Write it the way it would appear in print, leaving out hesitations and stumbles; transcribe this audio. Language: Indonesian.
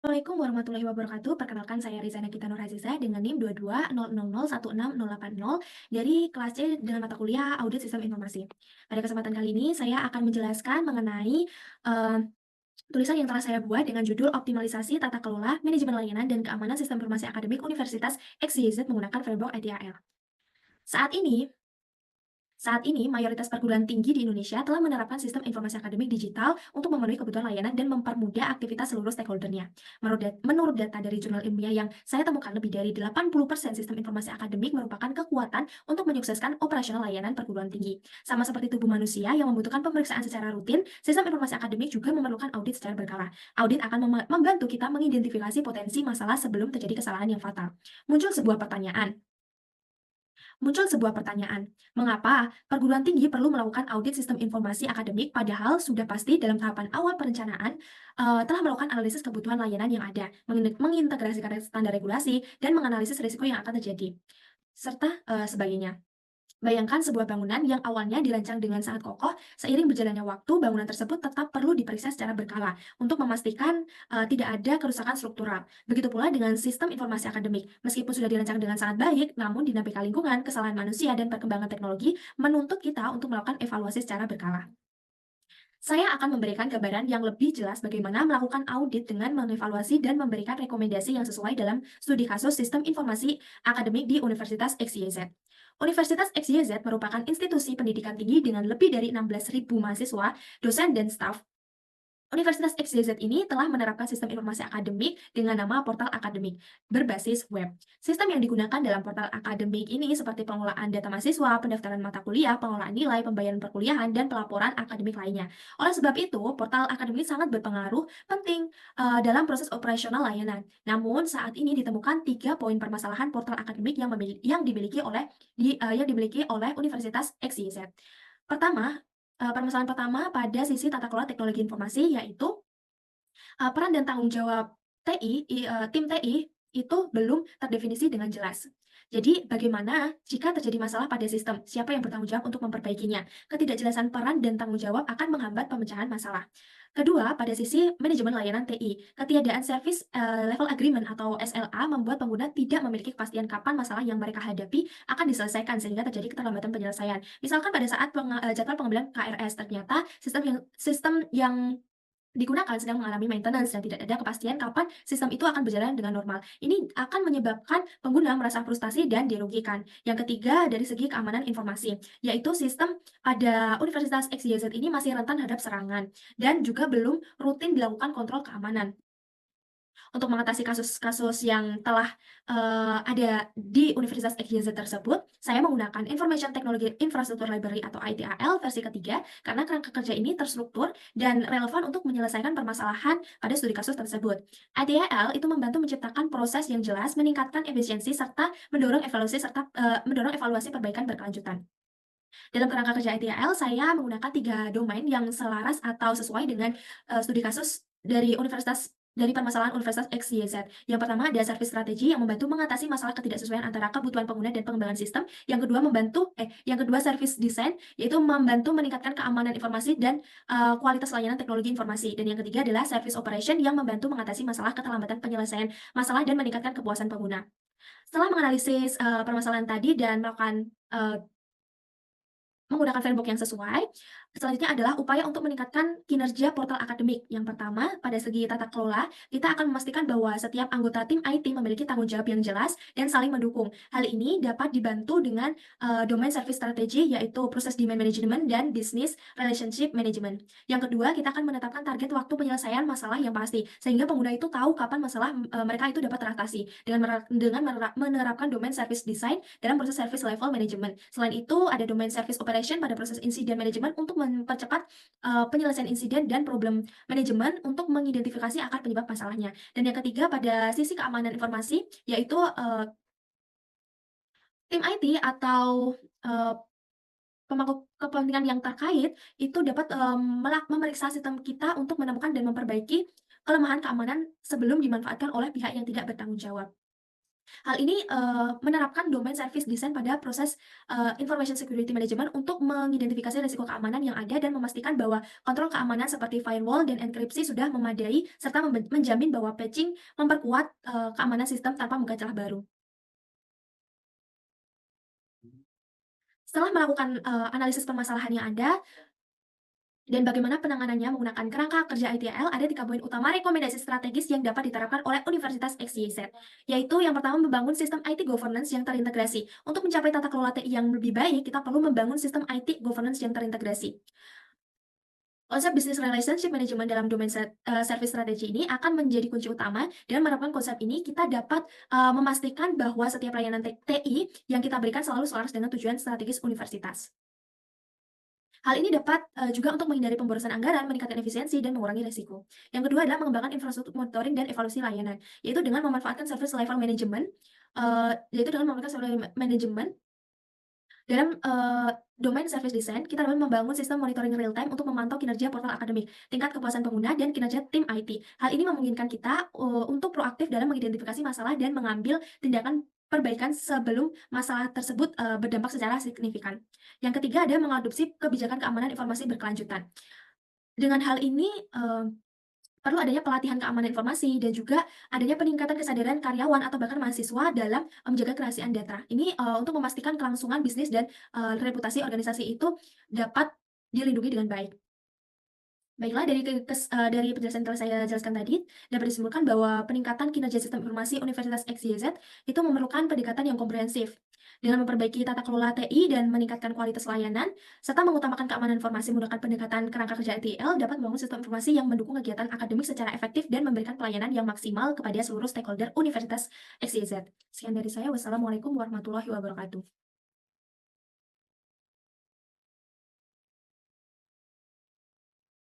Assalamualaikum warahmatullahi wabarakatuh. Perkenalkan saya Rizana Gita Nurhazizah dengan NIM 2200001680 dari kelas C dengan mata kuliah Audit Sistem Informasi. Pada kesempatan kali ini saya akan menjelaskan mengenai eh, tulisan yang telah saya buat dengan judul Optimalisasi Tata Kelola, Manajemen Layanan dan Keamanan Sistem Informasi Akademik Universitas XYZ menggunakan framework ITIL. Saat ini, Saat ini, mayoritas perguruan tinggi di Indonesia telah menerapkan sistem informasi akademik digital untuk memenuhi kebutuhan layanan dan mempermudah aktivitas seluruh stakeholder-nya. Menurut data dari jurnal ilmiah yang saya temukan, lebih dari 80% sistem informasi akademik merupakan kekuatan untuk menyukseskan operasional layanan perguruan tinggi. Sama seperti tubuh manusia yang membutuhkan pemeriksaan secara rutin, sistem informasi akademik juga memerlukan audit secara berkala. Audit akan membantu kita mengidentifikasi potensi masalah sebelum terjadi kesalahan yang fatal. Muncul sebuah pertanyaan, mengapa perguruan tinggi perlu melakukan audit sistem informasi akademik padahal sudah pasti dalam tahapan awal perencanaan telah melakukan analisis kebutuhan layanan yang ada, mengintegrasikan standar regulasi, dan menganalisis risiko yang akan terjadi, serta sebagainya. Bayangkan sebuah bangunan yang awalnya dirancang dengan sangat kokoh, seiring berjalannya waktu, bangunan tersebut tetap perlu diperiksa secara berkala untuk memastikan tidak ada kerusakan struktural. Begitu pula dengan sistem informasi akademik. Meskipun sudah dirancang dengan sangat baik, namun dinamika lingkungan, kesalahan manusia, dan perkembangan teknologi menuntut kita untuk melakukan evaluasi secara berkala. Saya akan memberikan gambaran yang lebih jelas bagaimana melakukan audit dengan mengevaluasi dan memberikan rekomendasi yang sesuai dalam studi kasus sistem informasi akademik di Universitas XYZ. Universitas XYZ merupakan institusi pendidikan tinggi dengan lebih dari 16.000 mahasiswa, dosen, dan staf. Universitas XYZ ini telah menerapkan sistem informasi akademik dengan nama portal akademik berbasis web. Sistem yang digunakan dalam portal akademik ini seperti pengelolaan data mahasiswa, pendaftaran mata kuliah, pengelolaan nilai, pembayaran perkuliahan, dan pelaporan akademik lainnya. Oleh sebab itu, portal akademik sangat berpengaruh penting dalam proses operasional layanan. Namun, saat ini ditemukan 3 poin permasalahan portal akademik yang dimiliki oleh Universitas XYZ. Permasalahan pertama pada sisi tata kelola teknologi informasi, yaitu peran dan tanggung jawab tim TI itu belum terdefinisi dengan jelas. Jadi, bagaimana jika terjadi masalah pada sistem? Siapa yang bertanggung jawab untuk memperbaikinya? Ketidakjelasan peran dan tanggung jawab akan menghambat pemecahan masalah. Kedua, pada sisi manajemen layanan TI, ketiadaan Service Level Agreement atau SLA membuat pengguna tidak memiliki kepastian kapan masalah yang mereka hadapi akan diselesaikan, sehingga terjadi keterlambatan penyelesaian. Misalkan pada saat jadwal pengambilan KRS, ternyata sistem yang digunakan sedang mengalami maintenance dan tidak ada kepastian kapan sistem itu akan berjalan dengan normal. Ini akan menyebabkan pengguna merasa frustasi dan dirugikan. Yang ketiga, dari segi keamanan informasi, yaitu sistem pada Universitas XYZ ini masih rentan terhadap serangan dan juga belum rutin dilakukan kontrol keamanan. Untuk mengatasi kasus-kasus yang telah ada di Universitas XYZ tersebut, saya menggunakan Information Technology Infrastructure Library atau ITAL versi ketiga, karena kerangka kerja ini terstruktur dan relevan untuk menyelesaikan permasalahan pada studi kasus tersebut. ITAL itu membantu menciptakan proses yang jelas, meningkatkan efisiensi, serta mendorong evaluasi perbaikan berkelanjutan. Dalam kerangka kerja ITIL, saya menggunakan 3 domain yang selaras atau sesuai dengan studi kasus dari permasalahan Universitas XYZ. Yang pertama ada service strategi yang membantu mengatasi masalah ketidaksesuaian antara kebutuhan pengguna dan pengembangan sistem. Yang kedua service design, yaitu membantu meningkatkan keamanan informasi dan kualitas layanan teknologi informasi. Dan yang ketiga adalah service operation yang membantu mengatasi masalah keterlambatan penyelesaian masalah dan meningkatkan kepuasan pengguna. Setelah menganalisis permasalahan tadi dan menggunakan framework yang sesuai, selanjutnya adalah upaya untuk meningkatkan kinerja portal akademik. Yang pertama, pada segi tata kelola, kita akan memastikan bahwa setiap anggota tim IT memiliki tanggung jawab yang jelas dan saling mendukung. Hal ini dapat dibantu dengan domain service strategy, yaitu proses demand management dan business relationship management. Yang kedua, kita akan menetapkan target waktu penyelesaian masalah yang pasti, sehingga pengguna itu tahu kapan masalah mereka itu dapat teratasi menerapkan domain service design dalam proses service level management. Selain itu, ada domain service operation pada proses insiden manajemen untuk mempercepat penyelesaian insiden dan problem manajemen untuk mengidentifikasi akar penyebab masalahnya. Dan yang ketiga, pada sisi keamanan informasi, yaitu tim IT atau pemangku kepentingan yang terkait itu dapat memeriksa sistem kita untuk menemukan dan memperbaiki kelemahan keamanan sebelum dimanfaatkan oleh pihak yang tidak bertanggung jawab. Hal ini, menerapkan domain service design pada proses, information security management untuk mengidentifikasi risiko keamanan yang ada dan memastikan bahwa kontrol keamanan seperti firewall dan enkripsi sudah memadai, serta menjamin bahwa patching memperkuat, keamanan sistem tanpa membuka celah baru. Setelah melakukan, analisis permasalahan yang ada dan bagaimana penanganannya menggunakan kerangka kerja ITIL, ada 3 poin utama rekomendasi strategis yang dapat diterapkan oleh Universitas XYZ, yaitu yang pertama membangun sistem IT governance yang terintegrasi. Untuk mencapai tata kelola TI yang lebih baik, kita perlu membangun sistem IT governance yang terintegrasi. Konsep business relationship management dalam domain service strategy ini akan menjadi kunci utama. Dengan menerapkan konsep ini, kita dapat memastikan bahwa setiap layanan TI yang kita berikan selalu selaras dengan tujuan strategis universitas. Hal ini dapat juga untuk menghindari pemborosan anggaran, meningkatkan efisiensi, dan mengurangi resiko. Yang kedua adalah mengembangkan infrastruktur monitoring dan evaluasi layanan, yaitu dengan memanfaatkan service level management, dalam, domain service design, kita dapat membangun sistem monitoring real time untuk memantau kinerja portal akademik, tingkat kepuasan pengguna, dan kinerja tim IT. Hal ini memungkinkan kita, untuk proaktif dalam mengidentifikasi masalah dan mengambil tindakan perbaikan sebelum masalah tersebut, berdampak secara signifikan. Yang ketiga adalah mengadopsi kebijakan keamanan informasi berkelanjutan. Dengan hal ini, perlu adanya pelatihan keamanan informasi dan juga adanya peningkatan kesadaran karyawan atau bahkan mahasiswa dalam menjaga kerahasiaan data. Ini, untuk memastikan kelangsungan bisnis dan, reputasi organisasi itu dapat dilindungi dengan baik. Baiklah, dari penjelasan yang telah saya jelaskan tadi, dapat disimpulkan bahwa peningkatan kinerja sistem informasi Universitas XYZ itu memerlukan pendekatan yang komprehensif. Dengan memperbaiki tata kelola TI dan meningkatkan kualitas layanan, serta mengutamakan keamanan informasi menggunakan pendekatan kerangka kerja ETL, dapat membangun sistem informasi yang mendukung kegiatan akademik secara efektif dan memberikan pelayanan yang maksimal kepada seluruh stakeholder Universitas XYZ. Sekian dari saya, wassalamualaikum warahmatullahi wabarakatuh.